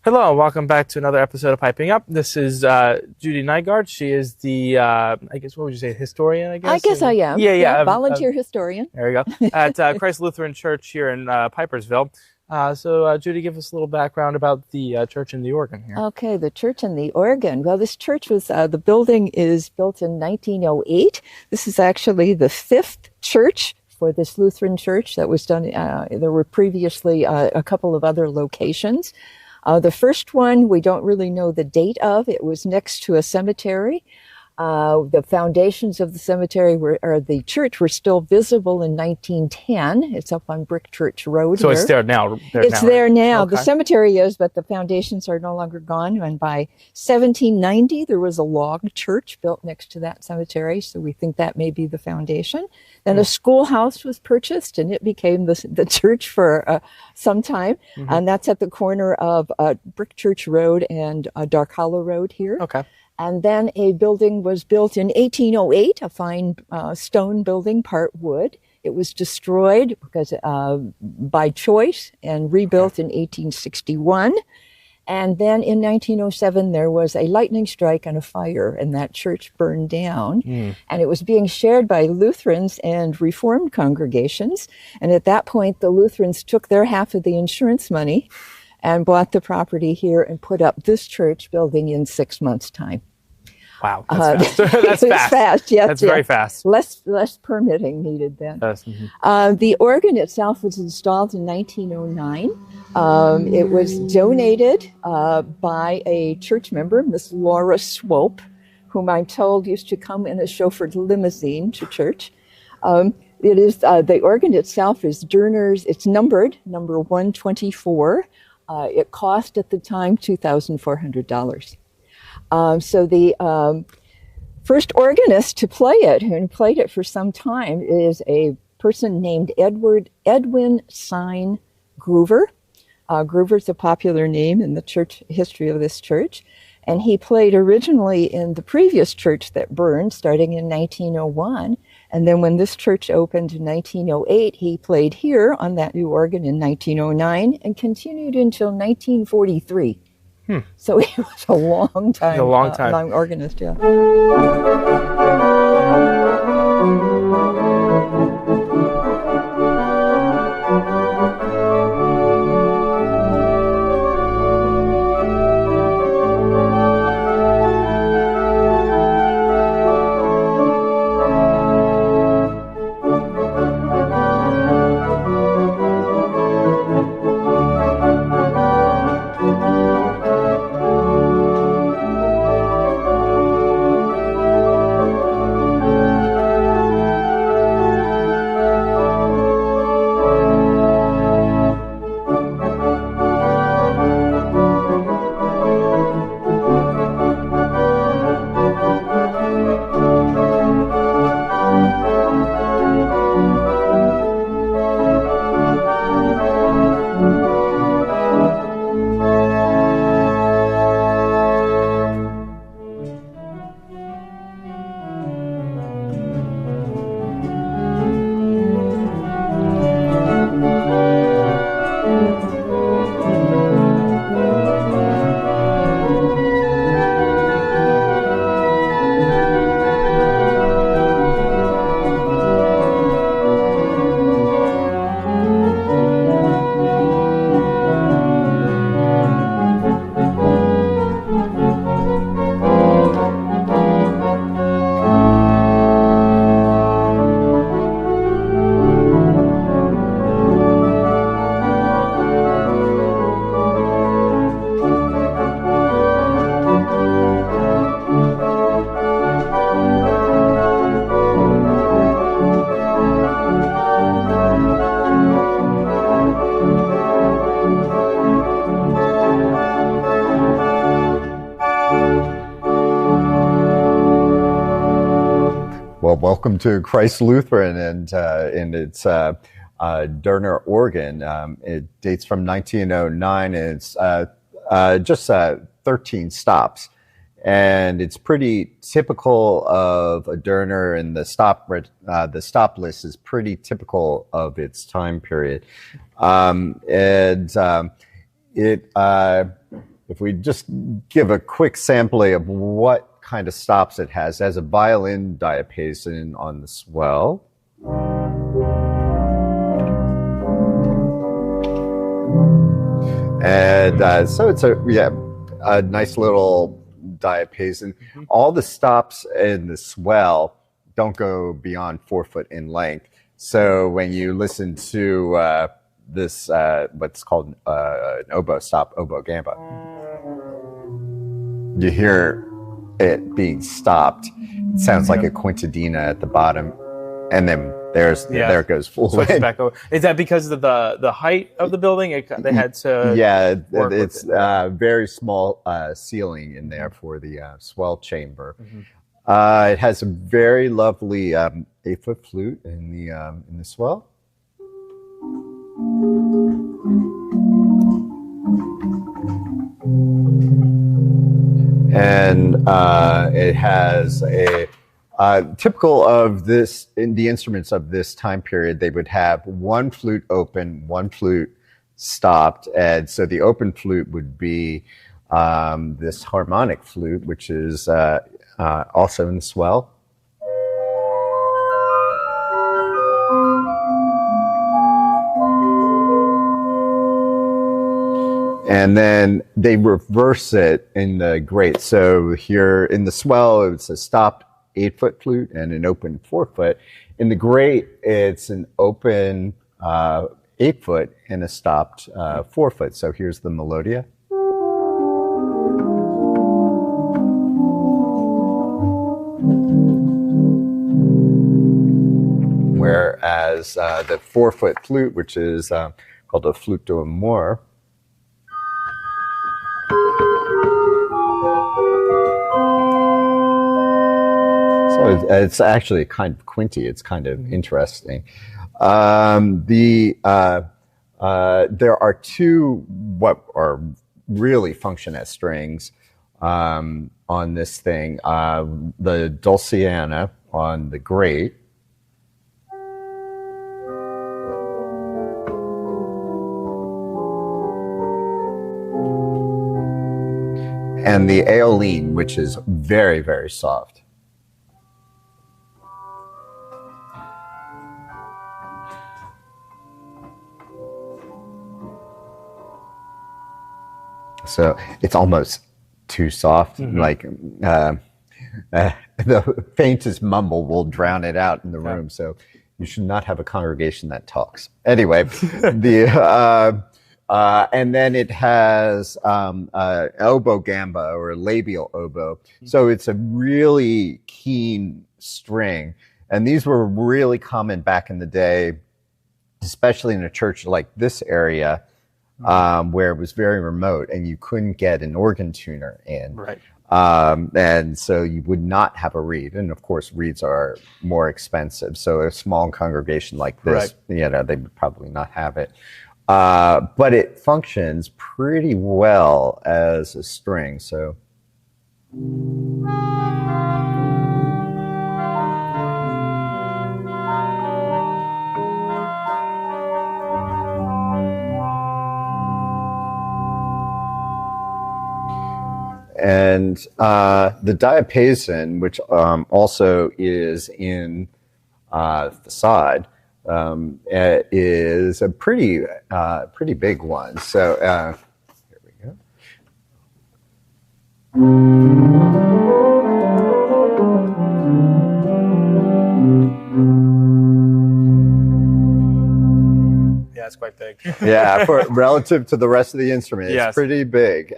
Hello, welcome back to another episode of Piping Up. This is Judy Nygard. She is the, I guess, what would you say, historian, I guess? I guess I am. Yeah. Volunteer historian. There you go. At Christ Lutheran Church here in Pipersville. So, Judy, give us a little background about the church and the organ here. Okay, the church and the organ. Well, this church was, the building is built in 1908. This is actually the fifth church for this Lutheran church that was done. There were previously a couple of other locations. The first one, we don't really know the date of. It was next to a cemetery. The foundations of the cemetery the church were still visible in 1910. It's up on Brick Church Road. So here. It's there now. There now. Okay. The cemetery is, but the foundations are no longer gone. And by 1790, there was a log church built next to that cemetery. So we think that may be the foundation. Then a schoolhouse was purchased, and it became the church for some time. Mm-hmm. And that's at the corner of Brick Church Road and Dark Hollow Road here. Okay. And then a building was built in 1808, a fine stone building, part wood. It was destroyed because by choice and rebuilt in 1861. And then in 1907, there was a lightning strike and a fire, and that church burned down. And it was being shared by Lutherans and Reformed congregations. And at that point, the Lutherans took their half of the insurance money and bought the property here and put up this church building in 6 months' time. Wow, that's fast. That's fast. Fast, yes. That's very fast. Less permitting needed then. Mm-hmm. The organ itself was installed in 1909. It was donated by a church member, Miss Laura Swope, whom I'm told used to come in a chauffeured limousine to church. It is the organ itself is Dürner's. It's numbered, number 124. It cost at the time $2,400. So the first organist to play it, and played it for some time, is a person named Edwin Sign Groover. Groover's a popular name in the church history of this church. And he played originally in the previous church that burned, starting in 1901. And then when this church opened in 1908, he played here on that new organ in 1909 and continued until 1943. So he was a long time. Long organist, yeah. Well, welcome to Christ Lutheran and its Dürner Organ. It dates from 1909, and it's just 13 stops. And it's pretty typical of a Dürner, and the stop list is pretty typical of its time period. It if we just give a quick sampling of what kind of stops it has a violin diapason on the swell. And so it's a nice little diapason. All the stops in the swell don't go beyond 4 foot in length. So when you listen to this, what's called an oboe stop, oboe gamba, you hear it being stopped. It sounds like a quintadina at the bottom, and then there it goes full length. Back over. Is that because of the height of the building? They had to it's very small ceiling in there for the swell chamber. It has a very lovely 8-foot flute in the swell. And it has a typical of this, in the instruments of this time period, they would have one flute open, one flute stopped. And so the open flute would be this harmonic flute, which is also in the swell. And then they reverse it in the grate. So here in the swell, it's a stopped 8-foot flute and an open 4-foot. In the grate, it's an open 8-foot and a stopped 4-foot. So here's the melodia. Whereas the 4-foot flute, which is called a flute d'amore, so it's actually kind of quinty. It's kind of interesting. There are two what are really function as strings on this thing. The dulciana on the grate, and the aeoline, which is very, very soft. So it's almost too soft. Like the faintest mumble will drown it out in the room. So you should not have a congregation that talks. Anyway, and then it has oboe gamba or labial oboe. So it's a really keen string. And these were really common back in the day, especially in a church like this area, where it was very remote and you couldn't get an organ tuner in. Right. And so you would not have a reed. And of course, reeds are more expensive. So a small congregation like this, they would probably not have it. But it functions pretty well as a string. So. And the diapason, which also is in the side, is a pretty big one. So here we go. Yeah, it's quite big. Yeah, relative to the rest of the instrument, it's Yes. pretty big.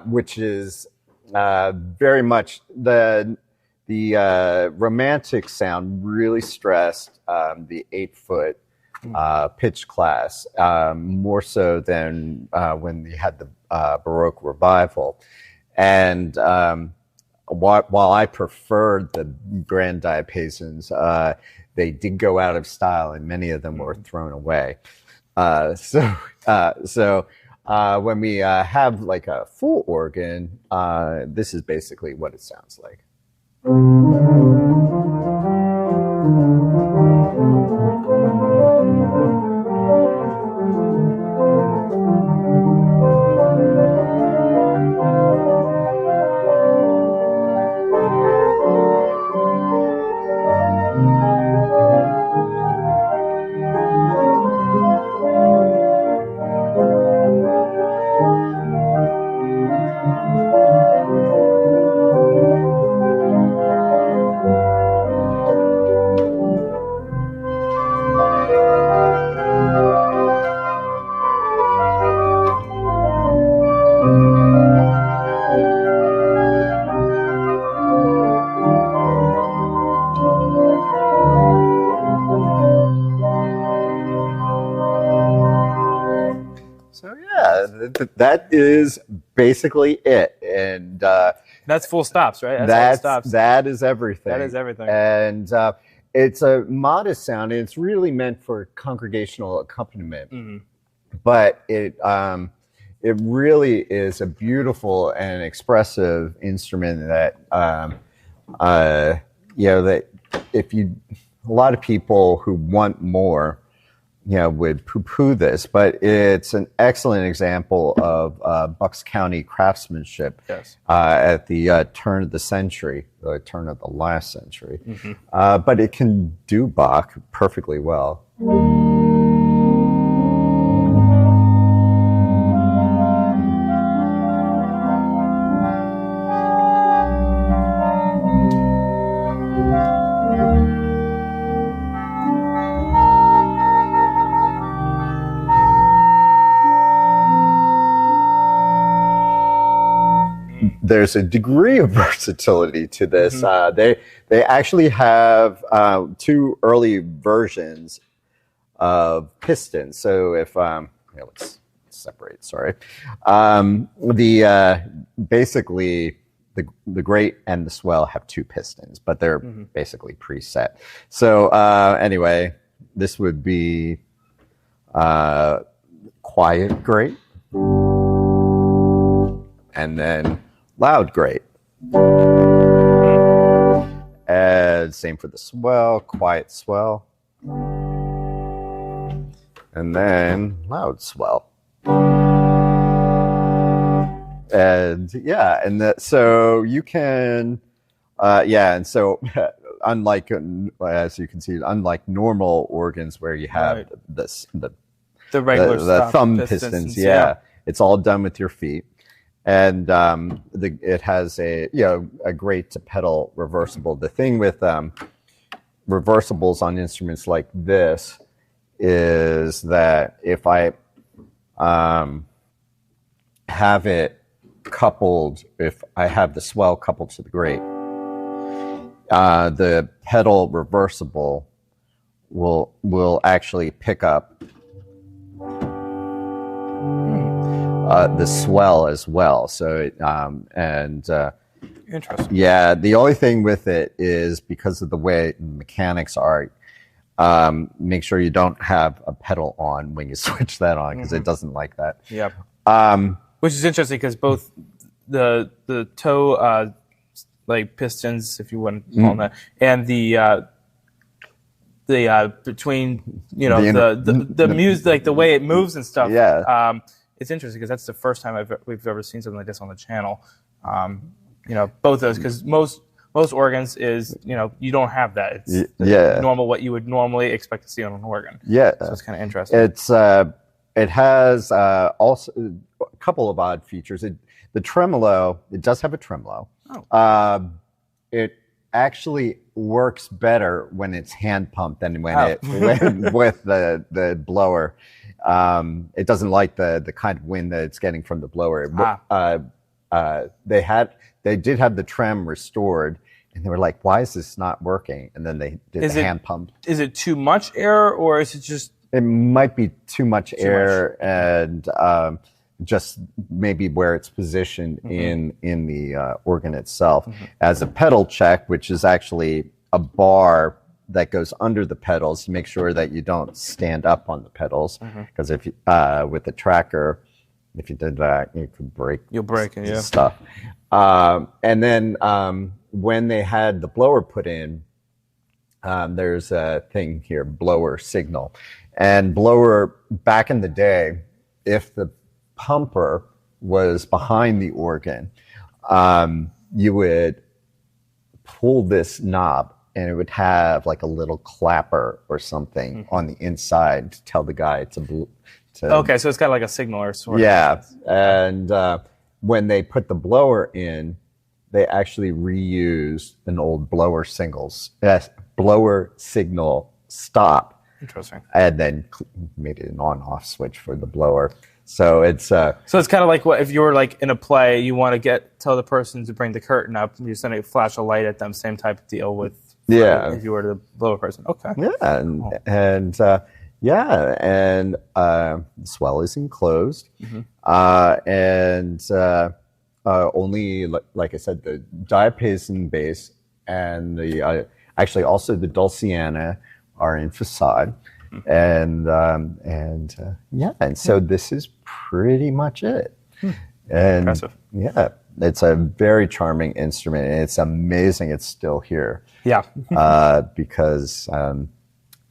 Which is very much the romantic sound really stressed the 8-foot pitch class more so than when they had the Baroque revival. And while I preferred the grand diapasons, they did go out of style and many of them were thrown away. When we have like a full organ, this is basically what it sounds like. that is basically it, and that's full stops, right? That's all the stops. That is everything. That is everything. And it's a modest sound, and it's really meant for congregational accompaniment. Mm-hmm. But it really is a beautiful and expressive instrument that that if you, a lot of people who want more, would poo-poo this, but it's an excellent example of Bucks County craftsmanship. Yes. At the turn of the century, the turn of the last century. Mm-hmm. But it can do Bach perfectly well. There's a degree of versatility to this. Mm-hmm. They actually have two early versions of pistons. So if let's separate. Sorry, basically the grate and the swell have two pistons, but they're basically preset. So anyway, this would be quiet grate, and then loud grate. And same for the swell, quiet swell. And then loud swell. And so you can, and so unlike, as you can see, unlike normal organs where you have the regular the thumb pistons, it's all done with your feet. And it has a great pedal reversible. The thing with reversibles on instruments like this is that if I have it coupled, if I have the swell coupled to the grate, the pedal reversible will actually pick up the swell as well. So interesting. Yeah, the only thing with it is because of the way the mechanics are, make sure you don't have a pedal on when you switch that on, because it doesn't like that. Yep. Which is interesting because both the toe like pistons, if you want to call them that, and the between the music, like the way it moves and stuff. Yeah. It's interesting because that's the first time we've ever seen something like this on the channel. Both those, because most organs is you don't have that. It's normal, what you would normally expect to see on an organ. Yeah, so it's kind of interesting. It has also a couple of odd features. The tremolo, it does have a tremolo. Oh. It actually works better when it's hand pumped than when with the blower. It doesn't like the kind of wind that it's getting from the blower. They did have the trem restored, and they were like, "Why is this not working?" And then they did hand pump. Is it too much air, or is it just? It might be too much air, and just maybe where it's positioned in the organ itself. As a pedal check, which is actually a bar that goes under the pedals to make sure that you don't stand up on the pedals, because if you, with the tracker, if you did that, you could break. You'll break it, stuff. And then when they had the blower put in, there's a thing here, blower signal, and blower back in the day, if the pumper was behind the organ, you would pull this knob, and it would have like a little clapper or something on the inside to tell the guy to. Okay, so it's got like a signaler sort of. Yeah, and when they put the blower in, they actually reused an old blower signal stop. Interesting. And then made it an on-off switch for the blower. So it's so it's kind of like what if you were like in a play, you want to tell the person to bring the curtain up, you're sending a flash a light at them. Same type of deal with if you were the blower person. Okay. Yeah, and Yeah, and this well is enclosed, and only, like I said, the diapason base and the actually also the dulciana are in facade, and so this is pretty much it. And impressive. Yeah, it's a very charming instrument, and it's amazing it's still here. Yeah, because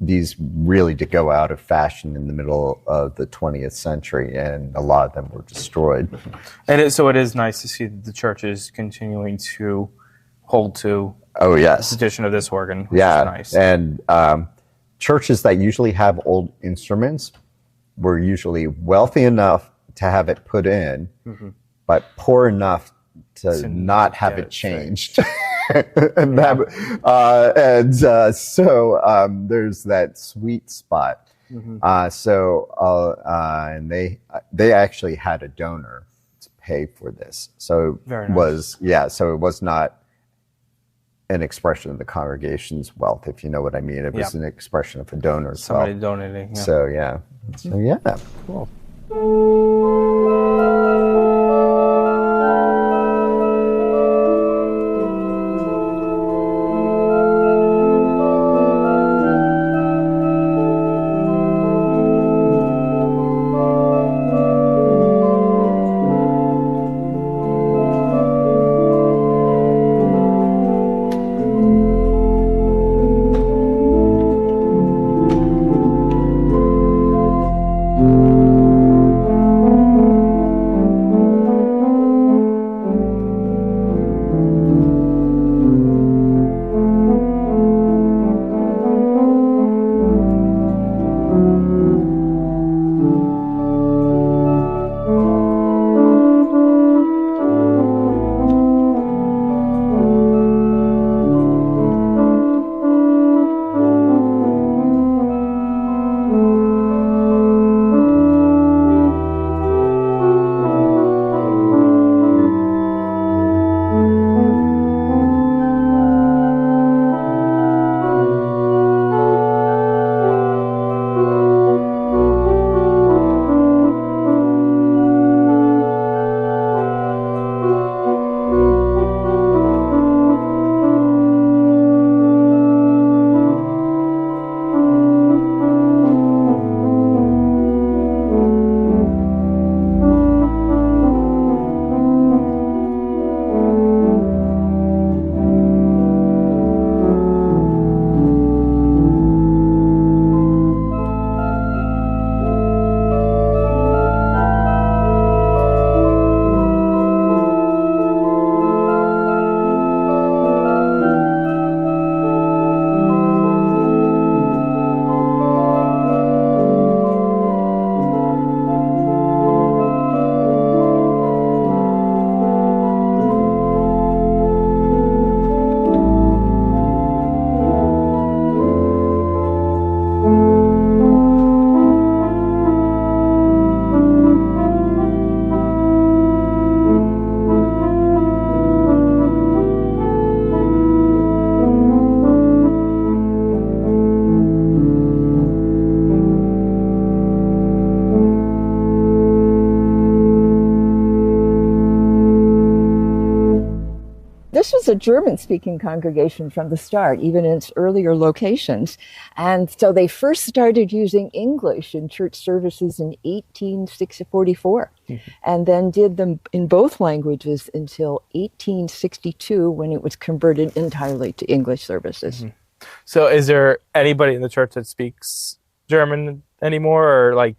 these really did go out of fashion in the middle of the 20th century, and a lot of them were destroyed. And so it is nice to see that the church is continuing to hold to the tradition of this organ, which is nice. And churches that usually have old instruments were usually wealthy enough to have it put in, but poor enough to not have it changed. And so there's that sweet spot. And they actually had a donor to pay for this. So Very it nice. so it was not an expression of the congregation's wealth, if you know what I mean. It was an expression of a donor's Somebody wealth. donating. Yeah. So cool. This was a German-speaking congregation from the start, even in its earlier locations. And so they first started using English in church services in 1844, and then did them in both languages until 1862, when it was converted entirely to English services. So is there anybody in the church that speaks German anymore, or like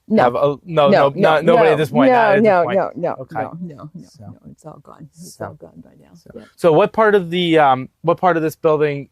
nobody at this point? No. It's all gone. It's all gone by now. So what part of this building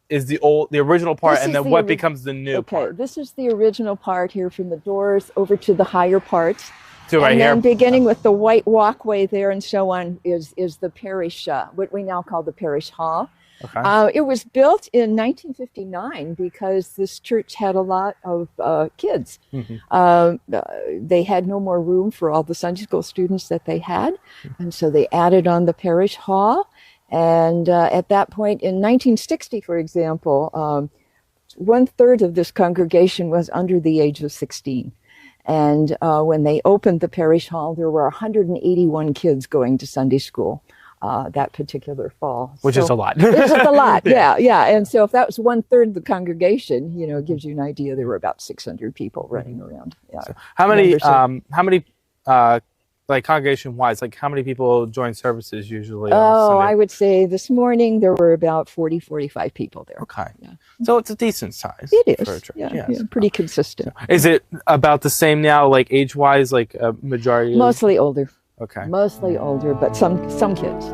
is the original part, and then what becomes the new part? This is the original part here, from the doors over to the higher parts. So right here, and then beginning with the white walkway there and so on is the parish, what we now call the parish hall. Okay. It was built in 1959 because this church had a lot of kids. They had no more room for all the Sunday school students that they had, and so they added on the parish hall. And at that point in 1960, for example, 1/3 of this congregation was under the age of 16. And when they opened the parish hall, there were 181 kids going to Sunday school that particular fall. Which is a lot. It's a lot, yeah. And so if that was 1/3 of the congregation, it gives you an idea. There were about 600 people running around. Yeah. So how many like congregation-wise, like how many people join services usually? I would say this morning there were about 40, 45 people there. Okay. Yeah. So it's a decent size. It is. For a church. Yeah, pretty consistent. Is it about the same now, like age-wise, like a majority? Mostly older. Okay. Mostly older, but some kids.